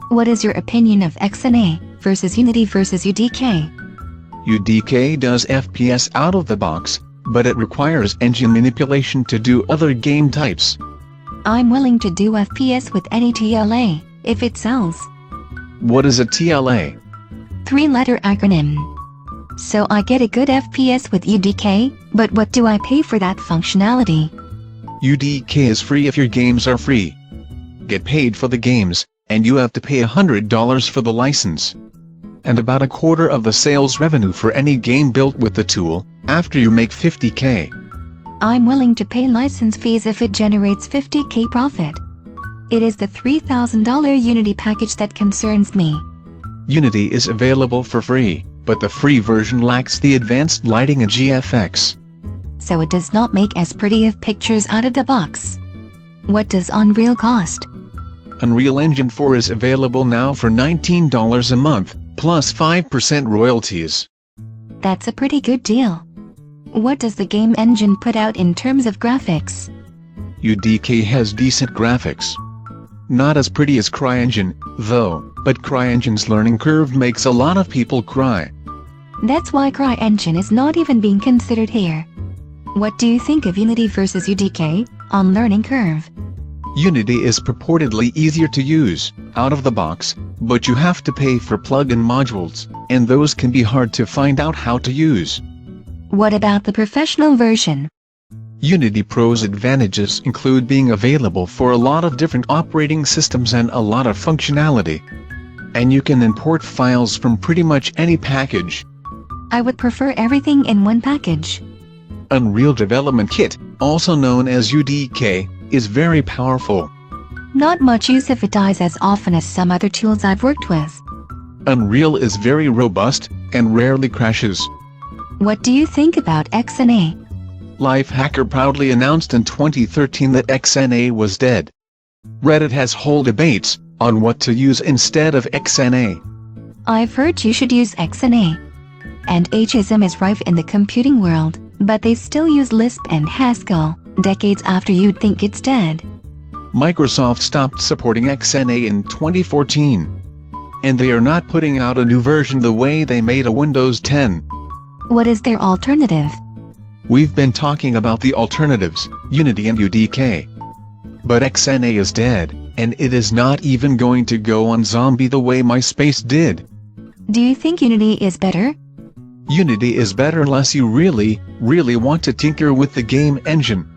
What is your opinion of XNA versus Unity versus UDK? UDK does FPS out of the box, but it requires engine manipulation to do other game types. I'm willing to do FPS with any TLA, if it sells. What is a TLA? 3-letter acronym. So I get a good FPS with UDK, but what do I pay for that functionality? UDK is free if your games are free. Get paid for the games, and you have to pay $100 for the license. And about a quarter of the sales revenue for any game built with the tool, after you make $50K. I'm willing to pay license fees if it generates $50K profit. It is the $3,000 Unity package that concerns me. Unity is available for free, but the free version lacks the advanced lighting and GFX. So it does not make as pretty of pictures out of the box. What does Unreal cost? Unreal Engine 4 is available now for $19 a month, plus 5% royalties. That's a pretty good deal. What does the game engine put out in terms of graphics? UDK has decent graphics. Not as pretty as CryEngine, though, but CryEngine's learning curve makes a lot of people cry. That's why CryEngine is not even being considered here. What do you think of Unity versus UDK on learning curve? Unity is purportedly easier to use, out of the box, but you have to pay for plug-in modules, and those can be hard to find out how to use. What about the professional version? Unity Pro's advantages include being available for a lot of different operating systems and a lot of functionality. And you can import files from pretty much any package. I would prefer everything in one package. Unreal Development Kit, also known as UDK, is very powerful. Not much use if it dies as often as some other tools I've worked with. Unreal is very robust, and rarely crashes. What do you think about XNA? Lifehacker proudly announced in 2013 that XNA was dead. Reddit has whole debates on what to use instead of XNA. I've heard you should use XNA. And ageism is rife in the computing world, but they still use Lisp and Haskell, decades after you'd think it's dead. Microsoft stopped supporting XNA in 2014. And they are not putting out a new version the way they made a Windows 10. What is their alternative? We've been talking about the alternatives, Unity and UDK. But XNA is dead, and it is not even going to go on zombie the way MySpace did. Do you think Unity is better? Unity is better unless you really want to tinker with the game engine.